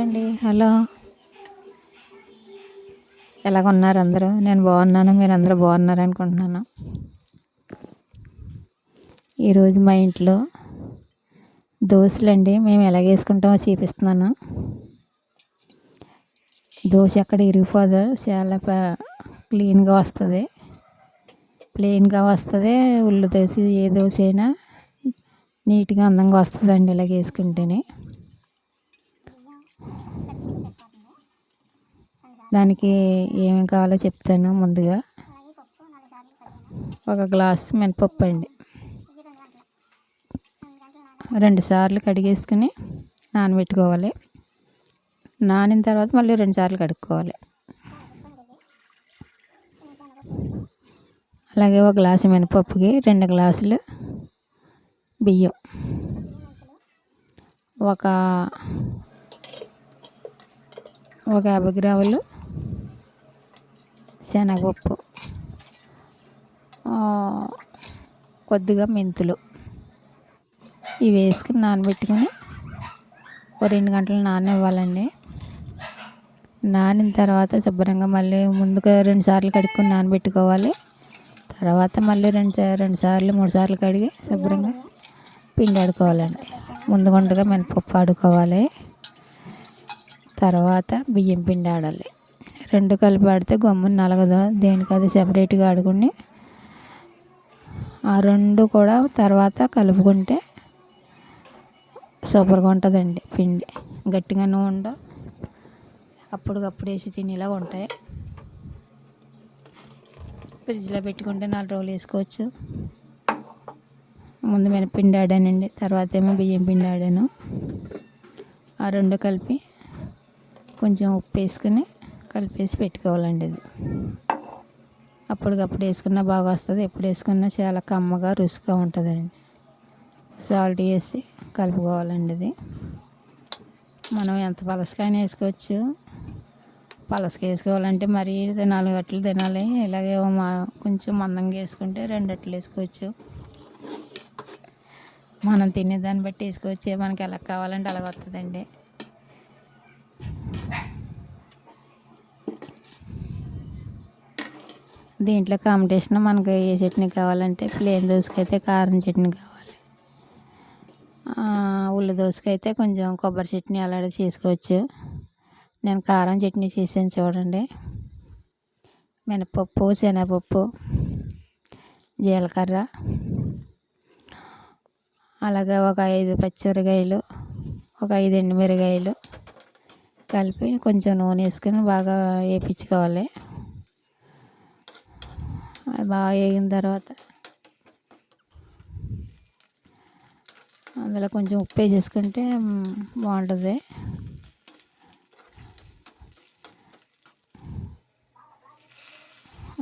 అండి. హలో. ఎలాగున్నారు అందరూ? నేను బాగున్నాను. మీరందరూ బాగున్నారు అనుకుంటున్నాను. ఈరోజు మా ఇంట్లో దోశలండి. మేము ఎలాగ వేసుకుంటామో చూపిస్తున్నాను. దోశ ఎక్కడ ఇరిగిపోదు, చాలా క్లీన్గా వస్తుంది, ప్లెయిన్గా వస్తుంది. ఉల్లి దోశ ఏ దోశ అయినా నీట్గా అందంగా వస్తుందండి ఇలాగ వేసుకుంటేనే. దానికి ఏమేమి కావాలో చెప్తాను. ముందుగా ఒక గ్లాస్ మినపప్పు అండి, 2 సార్లు కడిగేసుకుని నానబెట్టుకోవాలి. నానిన తర్వాత మళ్ళీ 2 సార్లు కడుక్కోవాలి. అలాగే ఒక గ్లాసు మినపప్పుకి 2 గ్లాసులు బియ్యం, ఒక 50 గ్రాములు శనగపప్పు, కొద్దిగా మెంతులు, ఇవి వేసుకుని నానబెట్టుకుని ఒక 2 గంటలు నాననివ్వాలండి. నానిన తర్వాత శుభ్రంగా మళ్ళీ ముందుగా 2 సార్లు కడుక్కొని నానబెట్టుకోవాలి. తర్వాత మళ్ళీ 2 సార్లు 3 సార్లు కడిగి శుభ్రంగా పిండి ఆడుకోవాలండి. ముందుగా మినపప్పు ఆడుకోవాలి, తర్వాత బియ్యం పిండి ఆడాలి. 2 కలిపి ఆడితే గమ్మున నలగదు, దేనికి అది సెపరేట్గా ఆడుకుని ఆ 2 కూడా తర్వాత కలుపుకుంటే సూపర్గా ఉంటుందండి. పిండి గట్టిగానే ఉండవు, అప్పటికప్పుడు వేసి తినేలాగా ఉంటాయి. ఫ్రిడ్జ్లో పెట్టుకుంటే 4 రోజులు వేసుకోవచ్చు. ముందు మినపిండి ఆడానండి, తర్వాత ఏమో బియ్యం పిండి ఆడాను. ఆ 2 కలిపి కొంచెం ఉప్పు వేసుకుని కలిపేసి పెట్టుకోవాలండి. ఇది అప్పటికప్పుడు వేసుకున్నా బాగా వస్తుంది, ఎప్పుడు వేసుకున్నా చాలా కమ్మగా రుచిగా ఉంటుందండి. సాల్ట్ వేసి కలుపుకోవాలండి. ఇది మనం ఎంత పలసకైనా వేసుకోవచ్చు. పలసగా వేసుకోవాలంటే మరీ 4 అట్లు తినాలి, ఇలాగే కొంచెం మందంగా వేసుకుంటే 2 అట్లు వేసుకోవచ్చు. మనం తినేదాన్ని బట్టి వేసుకోవచ్చు, మనకి ఎలా కావాలంటే అలాగ వస్తుందండి. దీంట్లో కాంబినేషన్ మనకి ఏ చట్నీ కావాలంటే ప్లెయిన్ దోశకైతే కారం చట్నీ కావాలి, ఉల్లి దోశకైతే కొంచెం కొబ్బరి చట్నీ అలాగే చేసుకోవచ్చు. నేను కారం చట్నీ చేసాను చూడండి. మినపప్పు, శనగపప్పు, జీలకర్ర, అలాగే ఒక 5 పచ్చిమిరకాయలు, ఒక 5 ఎండుమిరకాయలు కలిపి కొంచెం నూనె వేసుకొని బాగా వేయించుకోవాలి. బాగా వేగిన తర్వాత అందులో కొంచెం ఉప్పు వేసేసుకుంటే బాగుంటుంది.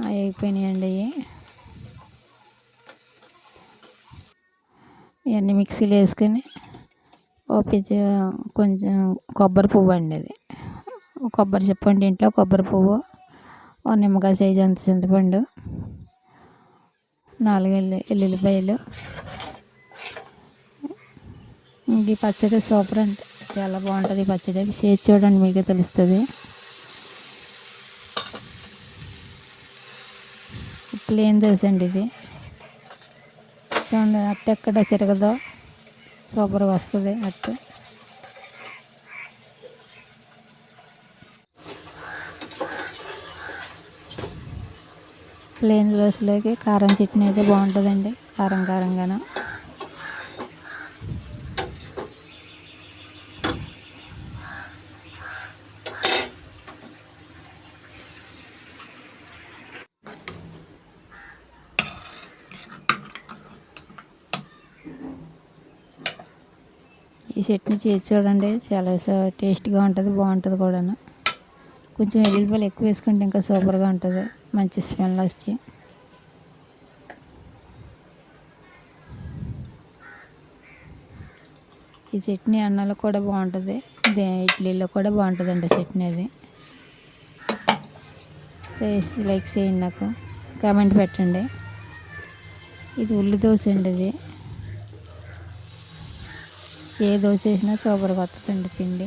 వేగిపోయినాయండి. ఇవన్నీ మిక్సీలో వేసుకొని కొంచెం కొబ్బరి పువ్వు అండి, అది కొబ్బరి చెప్పండి. ఇంట్లో కొబ్బరి పువ్వు, ఒక నిమ్మకాయ సైజు అంత చింతపండు, 4 ఎల్లుల్లిపాయలు. ఈ పచ్చడి సూపర్ అంటే చాలా బాగుంటుంది. ఈ పచ్చడి చేసి చూడండి, మీకే తెలుస్తుంది. ప్లెయిన్ దోశ అండి ఇది. చూడండి, అట్టు ఎక్కడ సిరగదో సూపర్గా వస్తుంది అట్టు. ప్లెయిన్ దోశలోకి కారం చట్నీ అయితే బాగుంటుందండి, కారం కారంగాను. ఈ చట్నీ చేసి చూడండి, చాలా టేస్ట్గా ఉంటుంది, బాగుంటుంది కూడా. కొంచెం ఎల్లుల్లిపాయలు ఎక్కువ వేసుకుంటే ఇంకా సూపర్గా ఉంటుంది, మంచి స్మెల్ వచ్చి. ఈ చట్నీ అన్నాలో కూడా బాగుంటుంది, ఇడ్లీలో కూడా బాగుంటుందండి చట్నీ. అది చేసి లైక్ చేయండి, నాకు కామెంట్ పెట్టండి. ఇది ఉల్లి దోశ అండి. ఇది ఏ దోశ వేసినా సూపర్గా వస్తుందండి పిండి.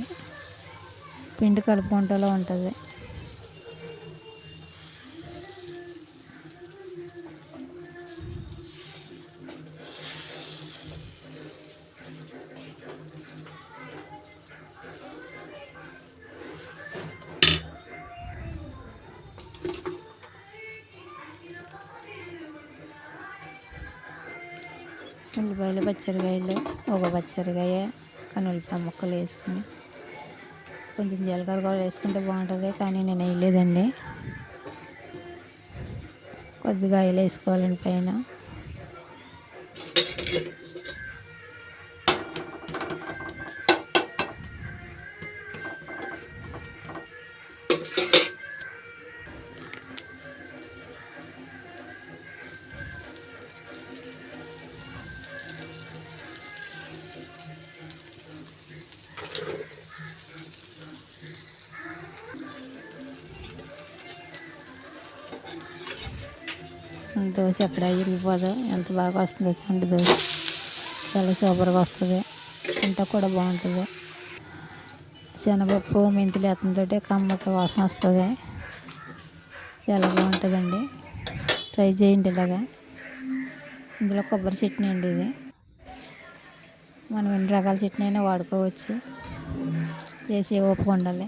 పిండి కలుపుకుంటూలో ఉంటుంది. ఉల్లిపాయలు, పచ్చిమిరకాయలు, ఒక పచ్చిమిరకాయ, ఉల్లిపాయ ముక్కలు వేసుకుని కొంచెం జీలకర్ర కూడా వేసుకుంటే బాగుంటుంది, కానీ నేను వేయలేదండి. కొద్దిగా ఆయిల్ వేసుకోవాలండి పైన. దోశ ఎక్కడ ఇరిగిపోదు, ఎంత బాగా వస్తుందో చూడండి. దోశ చాలా సూపర్గా వస్తుంది, తింటా కూడా బాగుంటుంది. శనగపప్పు, మెంతులు వేతంతో కమ్మటి వాసన వస్తుంది, చాలా బాగుంటుందండి. ట్రై చేయండి ఇలాగా. ఇందులో కొబ్బరి చట్నీ అండి ఇది. మనం ఎన్ని రకాల చట్నీ అయినా వాడుకోవచ్చు, చేసి ఓపిక ఉండాలి.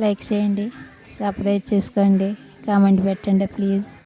లైక్ చేయండి, సబ్స్క్రైబ్ చేసుకోండి, కామెంట్ పెట్టండి ప్లీజ్.